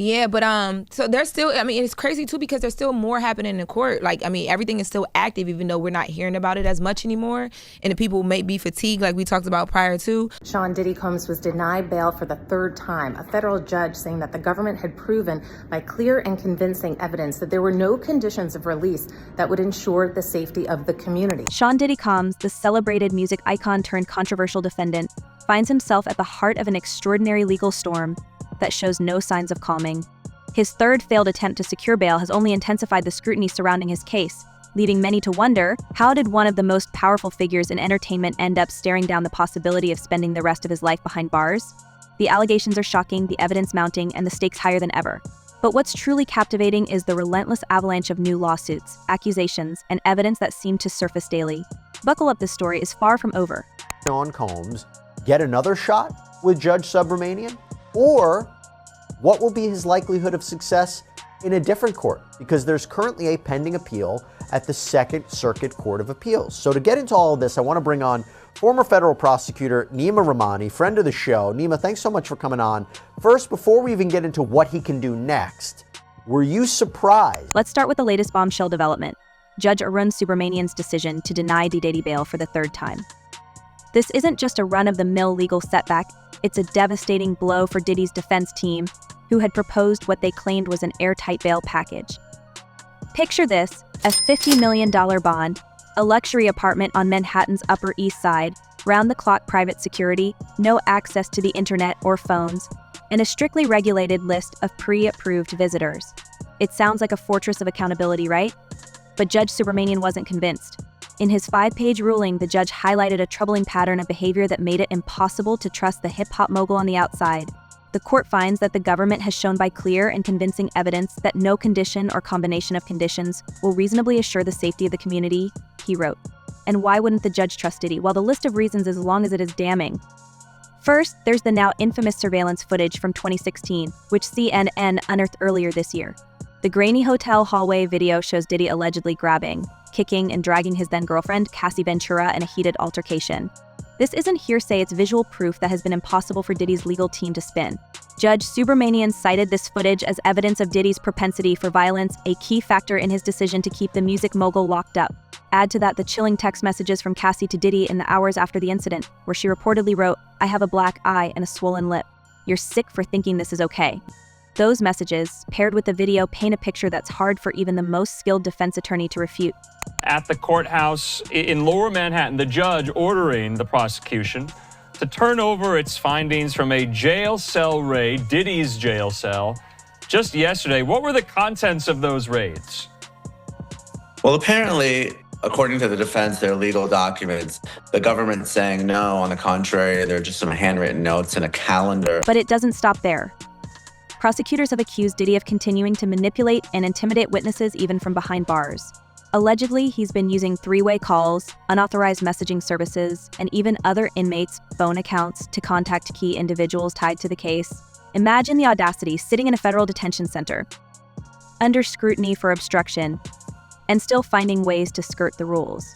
Yeah, but so there's still, I mean, it's crazy too because there's still more happening in court. Like, I mean, everything is still active even though we're not hearing about it as much anymore. And the people may be fatigued like we talked about prior to. Sean Diddy Combs was denied bail for the third time. A federal judge saying that the government had proven by clear and convincing evidence that there were no conditions of release that would ensure the safety of the community. Sean Diddy Combs, the celebrated music icon turned controversial defendant, finds himself at the heart of an extraordinary legal storm that shows no signs of calming. His third failed attempt to secure bail has only intensified the scrutiny surrounding his case, leading many to wonder, how did one of the most powerful figures in entertainment end up staring down the possibility of spending the rest of his life behind bars? The allegations are shocking, the evidence mounting, and the stakes higher than ever. But what's truly captivating is the relentless avalanche of new lawsuits, accusations, and evidence that seem to surface daily. Buckle up, this story is far from over. Sean Combs get another shot with Judge Subramanian? Or what will be his likelihood of success in a different court? Because there's currently a pending appeal at the Second Circuit Court of Appeals. So to get into all of this, I want to bring on former federal prosecutor Nima Rahmani, friend of the show. Nima, thanks so much for coming on. First, before we even get into what he can do next, were you surprised? Let's start with the latest bombshell development. Judge Arun Subramanian's decision to deny Diddy bail for the third time. This isn't just a run-of-the-mill legal setback, it's a devastating blow for Diddy's defense team, who had proposed what they claimed was an airtight bail package. Picture this, a $50 million bond, a luxury apartment on Manhattan's Upper East Side, round-the-clock private security, no access to the internet or phones, and a strictly regulated list of pre-approved visitors. It sounds like a fortress of accountability, right? But Judge Subramanian wasn't convinced. In his 5-page ruling, the judge highlighted a troubling pattern of behavior that made it impossible to trust the hip-hop mogul on the outside. The court finds that the government has shown by clear and convincing evidence that no condition or combination of conditions will reasonably assure the safety of the community, he wrote. And why wouldn't the judge trust Diddy? Well, the list of reasons is as long as it is damning. First, there's the now infamous surveillance footage from 2016, which CNN unearthed earlier this year. The grainy hotel hallway video shows Diddy allegedly grabbing, kicking, and dragging his then-girlfriend, Cassie Ventura, in a heated altercation. This isn't hearsay, it's visual proof that has been impossible for Diddy's legal team to spin. Judge Subramanian cited this footage as evidence of Diddy's propensity for violence, a key factor in his decision to keep the music mogul locked up. Add to that the chilling text messages from Cassie to Diddy in the hours after the incident, where she reportedly wrote, "I have a black eye and a swollen lip. You're sick for thinking this is okay." Those messages, paired with the video, paint a picture that's hard for even the most skilled defense attorney to refute. At the courthouse in Lower Manhattan, the judge ordering the prosecution to turn over its findings from a jail cell raid, Diddy's jail cell, just yesterday. What were the contents of those raids? Well, apparently, according to the defense, they're legal documents. The government saying no, on the contrary, they're just some handwritten notes and a calendar. But it doesn't stop there. Prosecutors have accused Diddy of continuing to manipulate and intimidate witnesses even from behind bars. Allegedly, he's been using three-way calls, unauthorized messaging services, and even other inmates' phone accounts to contact key individuals tied to the case. Imagine the audacity, sitting in a federal detention center, under scrutiny for obstruction, and still finding ways to skirt the rules.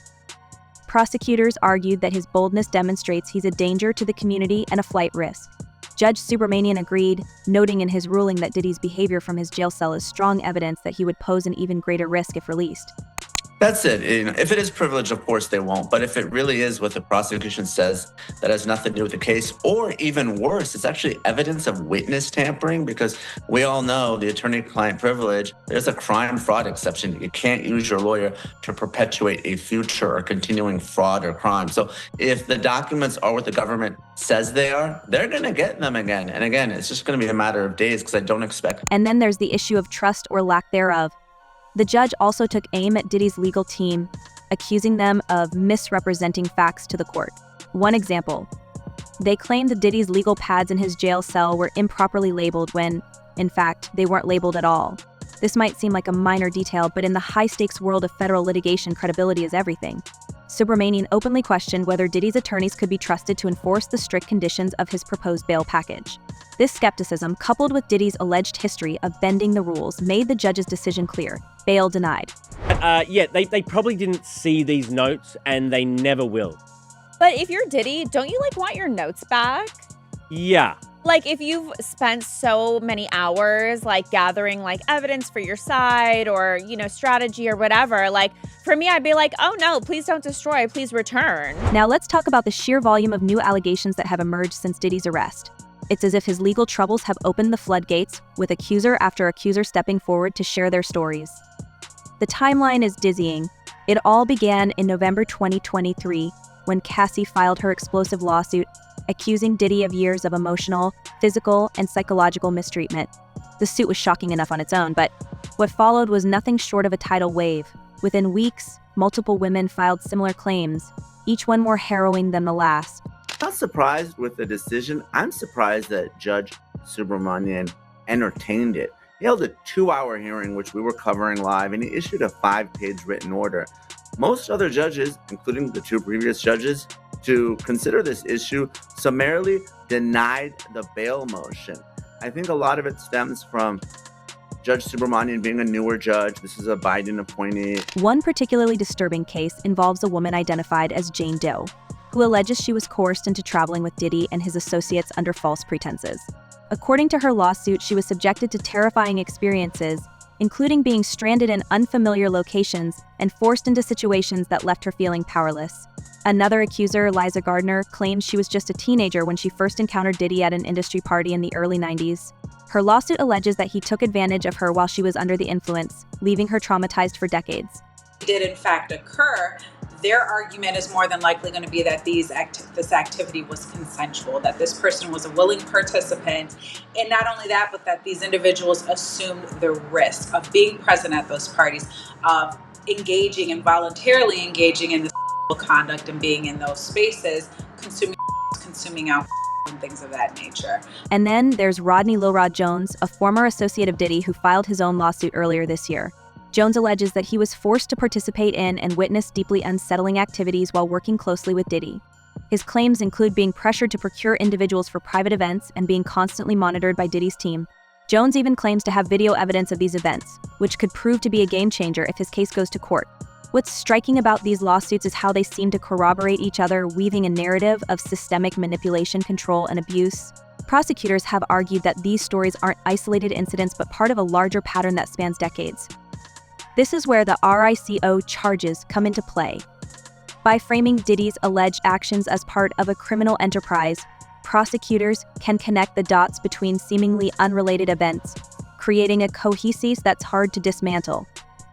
Prosecutors argued that his boldness demonstrates he's a danger to the community and a flight risk. Judge Subramanian agreed, noting in his ruling that Diddy's behavior from his jail cell is strong evidence that he would pose an even greater risk if released. That's it. If it is privilege, of course they won't. But if it really is what the prosecution says, that has nothing to do with the case, or even worse, it's actually evidence of witness tampering, because we all know the attorney-client privilege, there's a crime fraud exception. You can't use your lawyer to perpetuate a future or continuing fraud or crime. So if the documents are what the government says they are, they're going to get them again. And again, it's just going to be a matter of days, because I don't expect. And then there's the issue of trust or lack thereof. The judge also took aim at Diddy's legal team, accusing them of misrepresenting facts to the court. One example, they claimed that Diddy's legal pads in his jail cell were improperly labeled when, in fact, they weren't labeled at all. This might seem like a minor detail, but in the high-stakes world of federal litigation, credibility is everything. Subramanian openly questioned whether Diddy's attorneys could be trusted to enforce the strict conditions of his proposed bail package. This skepticism, coupled with Diddy's alleged history of bending the rules, made the judge's decision clear. Bail denied. They probably didn't see these notes, and they never will. But if you're Diddy, don't you want your notes back? Yeah, Like, if you've spent so many hours, like, gathering, like, evidence for your side or, strategy or whatever, like, for me, I'd be like, oh, no, please don't destroy. Please return. Now let's talk about the sheer volume of new allegations that have emerged since Diddy's arrest. It's as if his legal troubles have opened the floodgates, with accuser after accuser stepping forward to share their stories. The timeline is dizzying. It all began in November 2023, when Cassie filed her explosive lawsuit accusing Diddy of years of emotional, physical, and psychological mistreatment. The suit was shocking enough on its own, but what followed was nothing short of a tidal wave. Within weeks, multiple women filed similar claims, each one more harrowing than the last. Not surprised with the decision. I'm surprised that Judge Subramanian entertained it. He held a 2-hour hearing, which we were covering live, and he issued a 5-page written order. Most other judges, including the 2 previous judges, to consider this issue, summarily denied the bail motion. I think a lot of it stems from Judge Subramanian being a newer judge. This is a Biden appointee. One particularly disturbing case involves a woman identified as Jane Doe, who alleges she was coerced into traveling with Diddy and his associates under false pretenses. According to her lawsuit, she was subjected to terrifying experiences, including being stranded in unfamiliar locations and forced into situations that left her feeling powerless. Another accuser, Liza Gardner, claims she was just a teenager when she first encountered Diddy at an industry party in the early 90s. Her lawsuit alleges that he took advantage of her while she was under the influence, leaving her traumatized for decades. Did in fact occur, their argument is more than likely going to be that this activity was consensual, that this person was a willing participant, and not only that, but that these individuals assumed the risk of being present at those parties, of engaging and voluntarily engaging in this conduct and being in those spaces, consuming alcohol and things of that nature. And then there's Rodney Lil Rod Jones, a former associate of Diddy who filed his own lawsuit earlier this year. Jones alleges that he was forced to participate in and witness deeply unsettling activities while working closely with Diddy. His claims include being pressured to procure individuals for private events and being constantly monitored by Diddy's team. Jones even claims to have video evidence of these events, which could prove to be a game changer if his case goes to court. What's striking about these lawsuits is how they seem to corroborate each other, weaving a narrative of systemic manipulation, control, and abuse. Prosecutors have argued that these stories aren't isolated incidents but part of a larger pattern that spans decades. This is where the RICO charges come into play. By framing Diddy's alleged actions as part of a criminal enterprise, prosecutors can connect the dots between seemingly unrelated events, creating a cohesive that's hard to dismantle.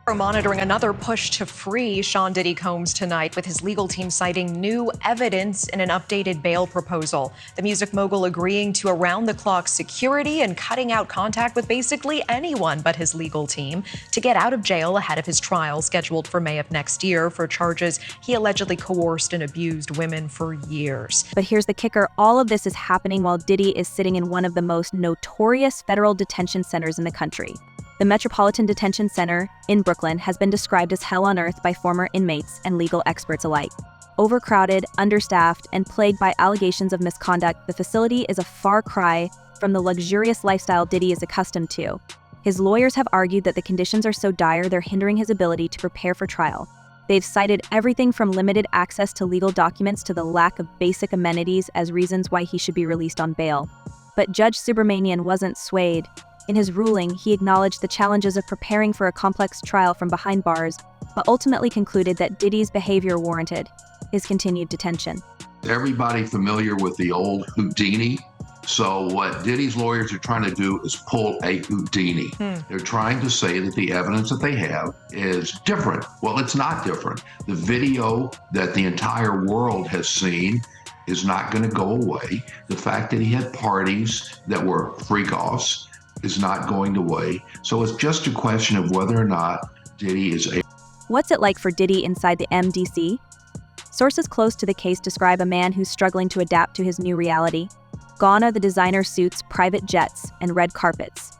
We're monitoring another push to free Sean Diddy Combs tonight, with his legal team citing new evidence in an updated bail proposal. The music mogul agreeing to around-the-clock security and cutting out contact with basically anyone but his legal team to get out of jail ahead of his trial scheduled for May of next year for charges he allegedly coerced and abused women for years. But here's the kicker. All of this is happening while Diddy is sitting in one of the most notorious federal detention centers in the country. The Metropolitan Detention Center in Brooklyn has been described as hell on earth by former inmates and legal experts alike. Overcrowded, understaffed, and plagued by allegations of misconduct, the facility is a far cry from the luxurious lifestyle Diddy is accustomed to. His lawyers have argued that the conditions are so dire they're hindering his ability to prepare for trial. They've cited everything from limited access to legal documents to the lack of basic amenities as reasons why he should be released on bail. But Judge Subramanian wasn't swayed. In his ruling, he acknowledged the challenges of preparing for a complex trial from behind bars, but ultimately concluded that Diddy's behavior warranted his continued detention. Everybody familiar with the old Houdini? So what Diddy's lawyers are trying to do is pull a Houdini. They're trying to say that the evidence that they have is different. Well, it's not different. The video that the entire world has seen is not going to go away. The fact that he had parties that were freak-offs is not going away. So it's just a question of whether or not Diddy is able. What's it like for Diddy inside the MDC? Sources close to the case describe a man who's struggling to adapt to his new reality. Gone are the designer suits, private jets, and red carpets.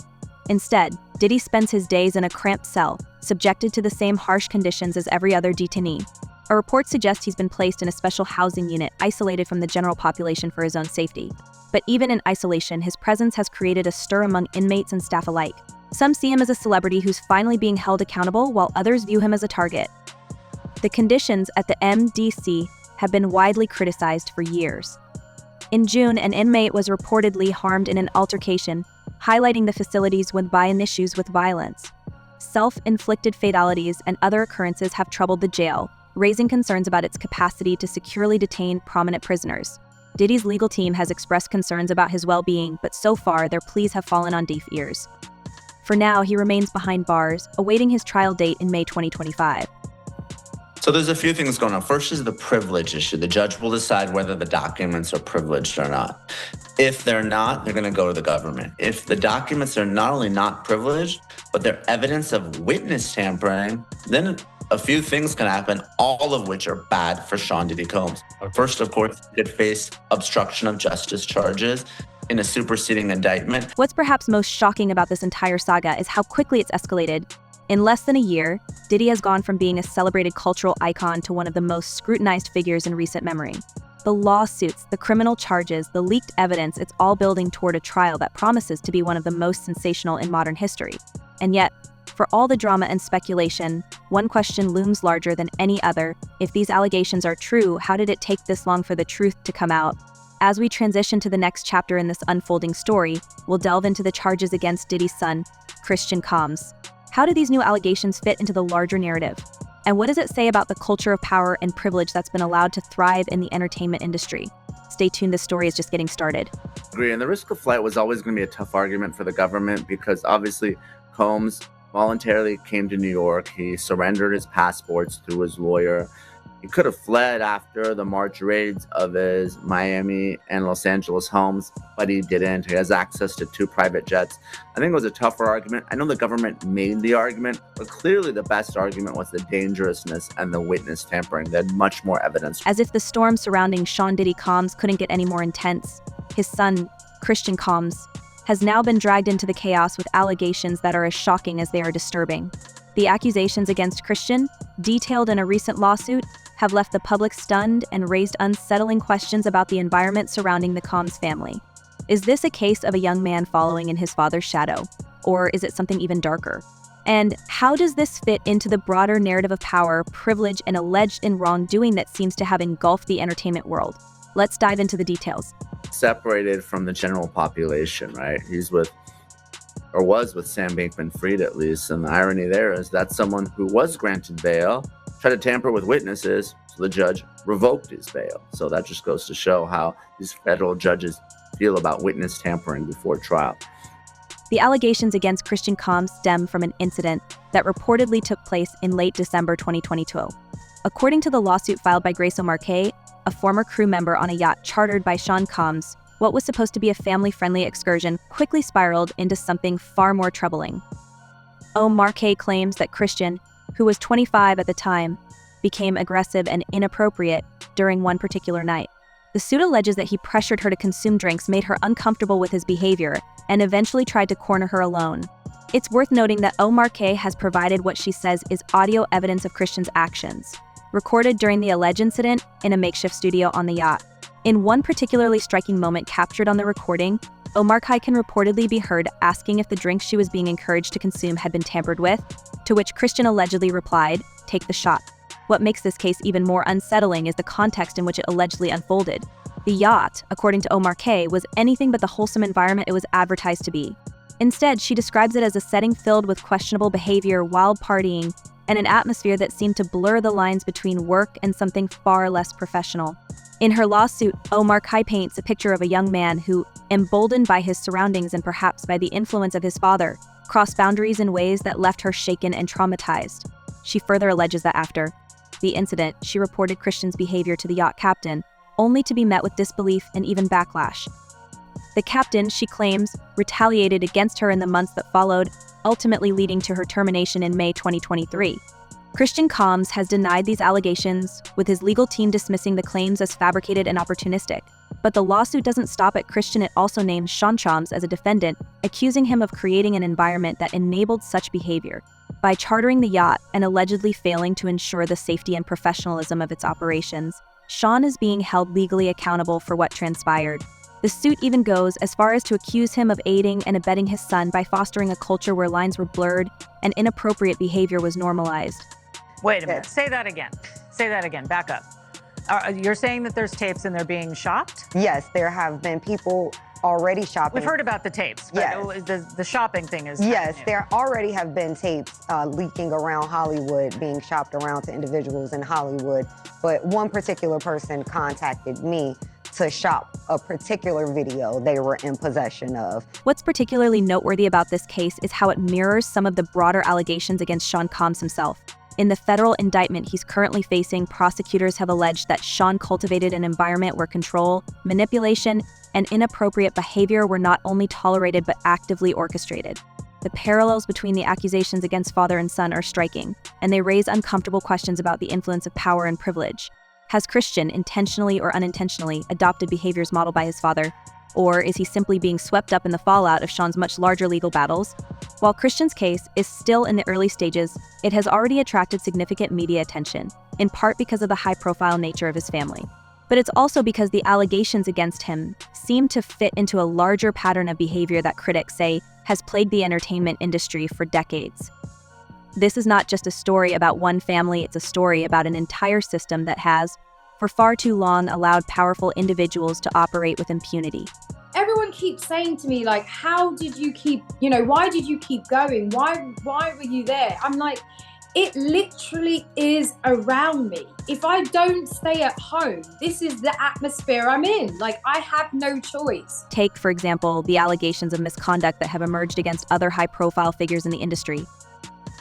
Instead, Diddy spends his days in a cramped cell, subjected to the same harsh conditions as every other detainee. A report suggests he's been placed in a special housing unit, isolated from the general population for his own safety. But even in isolation, his presence has created a stir among inmates and staff alike. Some see him as a celebrity who's finally being held accountable, while others view him as a target. The conditions at the MDC have been widely criticized for years. In June, an inmate was reportedly harmed in an altercation, highlighting the facility's withbine issues with violence. Self-inflicted fatalities and other occurrences have troubled the jail, raising concerns about its capacity to securely detain prominent prisoners. Diddy's legal team has expressed concerns about his well-being, but so far their pleas have fallen on deaf ears. For now, he remains behind bars, awaiting his trial date in May 2025. So there's a few things going on. First is the privilege issue. The judge will decide whether the documents are privileged or not. If they're not, they're going to go to the government. If the documents are not only not privileged, but they're evidence of witness tampering, then a few things can happen, all of which are bad for Sean Diddy Combs. First, of course, he could face obstruction of justice charges in a superseding indictment. What's perhaps most shocking about this entire saga is how quickly it's escalated. In less than a year, Diddy has gone from being a celebrated cultural icon to one of the most scrutinized figures in recent memory. The lawsuits, the criminal charges, the leaked evidence, it's all building toward a trial that promises to be one of the most sensational in modern history. And yet, for all the drama and speculation, one question looms larger than any other. If these allegations are true, how did it take this long for the truth to come out? As we transition to the next chapter in this unfolding story, we'll delve into the charges against Diddy's son, Christian Combs. How do these new allegations fit into the larger narrative? And what does it say about the culture of power and privilege that's been allowed to thrive in the entertainment industry? Stay tuned, this story is just getting started. Agree, and the risk of flight was always going to be a tough argument for the government because obviously Combs voluntarily came to New York. He surrendered his passports through his lawyer. He could have fled after the March raids of his Miami and Los Angeles homes, but he didn't. He has access to 2 private jets. I think it was a tougher argument. I know the government made the argument, but clearly the best argument was the dangerousness and the witness tampering. They had much more evidence. As if the storm surrounding Sean Diddy Combs couldn't get any more intense, his son, Christian Combs, has now been dragged into the chaos with allegations that are as shocking as they are disturbing. The accusations against Christian, detailed in a recent lawsuit, have left the public stunned and raised unsettling questions about the environment surrounding the Combs family. Is this a case of a young man following in his father's shadow, or is it something even darker? And how does this fit into the broader narrative of power, privilege, and alleged wrongdoing that seems to have engulfed the entertainment world? Let's dive into the details. Separated from the general population, right? He's with, or was with Sam Bankman-Fried at least, and the irony there is that's someone who was granted bail, tried to tamper with witnesses, so the judge revoked his bail. So that just goes to show how these federal judges feel about witness tampering before trial. The allegations against Christian Combs stem from an incident that reportedly took place in late December 2022. According to the lawsuit filed by Grace O'Marcaigh, a former crew member on a yacht chartered by Sean Combs, what was supposed to be a family-friendly excursion quickly spiraled into something far more troubling. O'Marcaigh claims that Christian, who was 25 at the time, became aggressive and inappropriate during one particular night. The suit alleges that he pressured her to consume drinks, made her uncomfortable with his behavior, and eventually tried to corner her alone. It's worth noting that O'Marcaigh has provided what she says is audio evidence of Christian's actions, recorded during the alleged incident in a makeshift studio on the yacht. In one particularly striking moment captured on the recording, O'Marcaigh can reportedly be heard asking if the drinks she was being encouraged to consume had been tampered with, to which Christian allegedly replied, "Take the shot." What makes this case even more unsettling is the context in which it allegedly unfolded. The yacht, according to O'Marcaigh, was anything but the wholesome environment it was advertised to be. Instead, she describes it as a setting filled with questionable behavior, wild partying, and an atmosphere that seemed to blur the lines between work and something far less professional. In her lawsuit, O'Marcaigh paints a picture of a young man who, emboldened by his surroundings and perhaps by the influence of his father, crossed boundaries in ways that left her shaken and traumatized. She further alleges that after the incident, she reported Christian's behavior to the yacht captain, only to be met with disbelief and even backlash. The captain, she claims, retaliated against her in the months that followed, ultimately leading to her termination in May 2023. Christian Combs has denied these allegations, with his legal team dismissing the claims as fabricated and opportunistic. But the lawsuit doesn't stop at Christian. It also names Sean Combs as a defendant, accusing him of creating an environment that enabled such behavior. By chartering the yacht and allegedly failing to ensure the safety and professionalism of its operations, Sean is being held legally accountable for what transpired. The suit even goes as far as to accuse him of aiding and abetting his son by fostering a culture where lines were blurred and inappropriate behavior was normalized. Wait a minute. Say that again. Say that again. Back up. You're saying that there's tapes and they're being shopped? Yes, there have been people already shopping. We've heard about the tapes, but yes. The shopping thing is yes, there already have been tapes leaking around Hollywood, being shopped around to individuals in Hollywood. But one particular person contacted me to shop a particular video they were in possession of. What's particularly noteworthy about this case is how it mirrors some of the broader allegations against Sean Combs himself. In the federal indictment he's currently facing, prosecutors have alleged that Sean cultivated an environment where control, manipulation, and inappropriate behavior were not only tolerated but actively orchestrated. The parallels between the accusations against father and son are striking, and they raise uncomfortable questions about the influence of power and privilege. Has Christian, intentionally or unintentionally, adopted behaviors modeled by his father? Or is he simply being swept up in the fallout of Sean's much larger legal battles? While Christian's case is still in the early stages, it has already attracted significant media attention, in part because of the high-profile nature of his family. But it's also because the allegations against him seem to fit into a larger pattern of behavior that critics say has plagued the entertainment industry for decades. This is not just a story about one family, it's a story about an entire system that has, for far too long, allowed powerful individuals to operate with impunity. Everyone keeps saying to me, like, how did you keep, why did you keep going? Why were you there? I'm like, it literally is around me. If I don't stay at home, this is the atmosphere I'm in. Like, I have no choice. Take, for example, the allegations of misconduct that have emerged against other high-profile figures in the industry.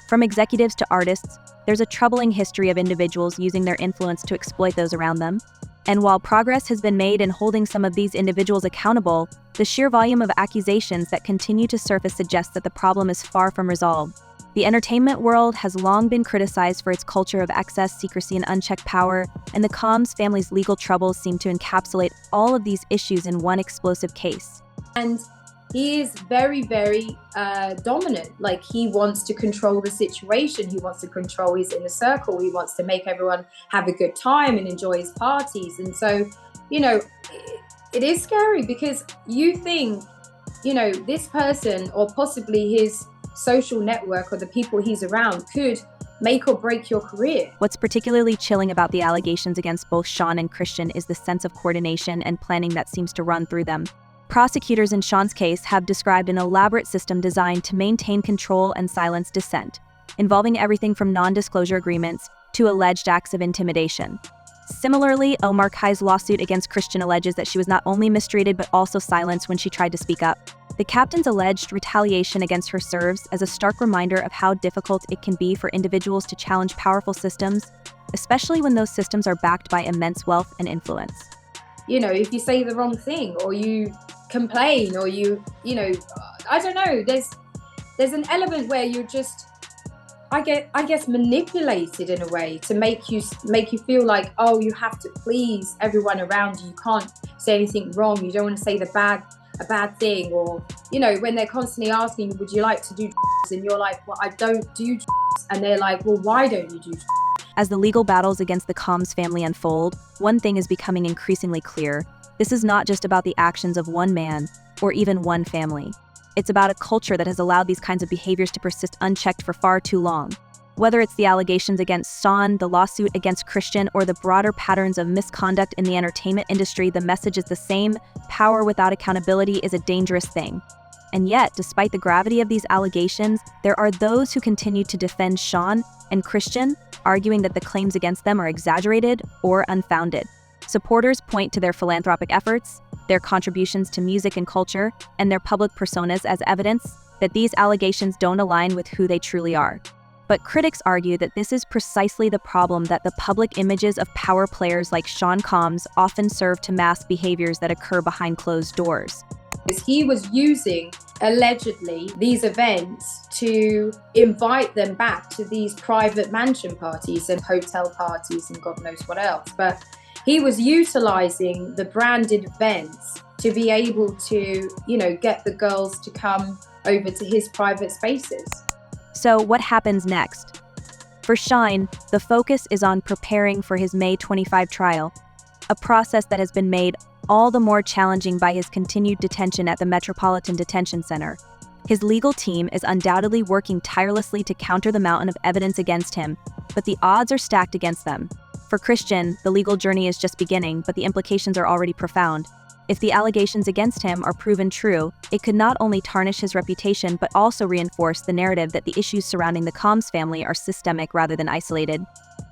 From executives to artists, there's a troubling history of individuals using their influence to exploit those around them. And while progress has been made in holding some of these individuals accountable, the sheer volume of accusations that continue to surface suggests that the problem is far from resolved. The entertainment world has long been criticized for its culture of excess, secrecy, and unchecked power, and the Combs family's legal troubles seem to encapsulate all of these issues in one explosive case. And he is very, very dominant. Like, he wants to control the situation. He wants to control his inner circle. He wants to make everyone have a good time and enjoy his parties. And so, it is scary because you think, this person or possibly his social network or the people he's around could make or break your career. What's particularly chilling about the allegations against both Sean and Christian is the sense of coordination and planning that seems to run through them. Prosecutors in Sean's case have described an elaborate system designed to maintain control and silence dissent, involving everything from non-disclosure agreements to alleged acts of intimidation. Similarly, Omar Kai's lawsuit against Christian alleges that she was not only mistreated but also silenced when she tried to speak up. The captain's alleged retaliation against her serves as a stark reminder of how difficult it can be for individuals to challenge powerful systems, especially when those systems are backed by immense wealth and influence. If you say the wrong thing or you complain or I don't know, there's an element where you're just, I guess manipulated in a way to make you feel like, oh, you have to please everyone around you. You can't say anything wrong. You don't want to say a bad thing, or when they're constantly asking, would you like to do drugs? And you're like, well, I don't do drugs. And they're like, well, why don't you do drugs? As the legal battles against the Combs family unfold, one thing is becoming increasingly clear. This is not just about the actions of one man or even one family. It's about a culture that has allowed these kinds of behaviors to persist unchecked for far too long. Whether it's the allegations against Sean, the lawsuit against Christian, or the broader patterns of misconduct in the entertainment industry, the message is the same: power without accountability is a dangerous thing. And yet, despite the gravity of these allegations, there are those who continue to defend Sean and Christian, arguing that the claims against them are exaggerated or unfounded. Supporters point to their philanthropic efforts, their contributions to music and culture, and their public personas as evidence that these allegations don't align with who they truly are. But critics argue that this is precisely the problem, that the public images of power players like Sean Combs often serve to mask behaviors that occur behind closed doors. He was using, allegedly, these events to invite them back to these private mansion parties and hotel parties and God knows what else. But he was utilizing the branded events to be able to, get the girls to come over to his private spaces. So what happens next? For Shine, the focus is on preparing for his May 25 trial, a process that has been made all the more challenging by his continued detention at the Metropolitan Detention Center. His legal team is undoubtedly working tirelessly to counter the mountain of evidence against him, but the odds are stacked against them. For Christian, the legal journey is just beginning, but the implications are already profound. If the allegations against him are proven true, it could not only tarnish his reputation but also reinforce the narrative that the issues surrounding the Combs family are systemic rather than isolated.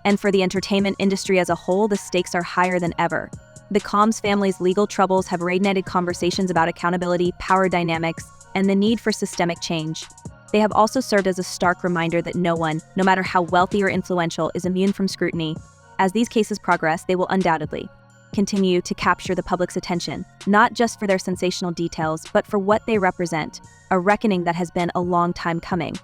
And for the entertainment industry as a whole, the stakes are higher than ever. The Combs family's legal troubles have reignited conversations about accountability, power dynamics, and the need for systemic change. They have also served as a stark reminder that no one, no matter how wealthy or influential, is immune from scrutiny. As these cases progress, they will undoubtedly continue to capture the public's attention, not just for their sensational details, but for what they represent, a reckoning that has been a long time coming.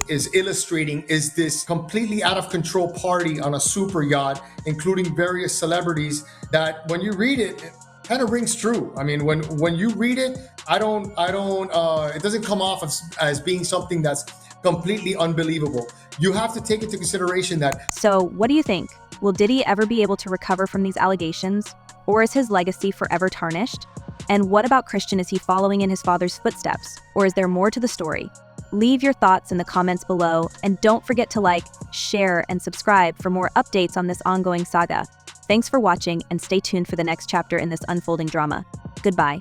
Is illustrating is this completely out of control party on a super yacht, including various celebrities, that when you read it, it kind of rings true. I mean, when you read it, it doesn't come off as being something that's completely unbelievable. You have to take into consideration that. So, what do you think? Will Diddy ever be able to recover from these allegations? Or is his legacy forever tarnished? And what about Christian? Is he following in his father's footsteps? Or is there more to the story? Leave your thoughts in the comments below, and don't forget to like, share, and subscribe for more updates on this ongoing saga. Thanks for watching, and stay tuned for the next chapter in this unfolding drama. Goodbye.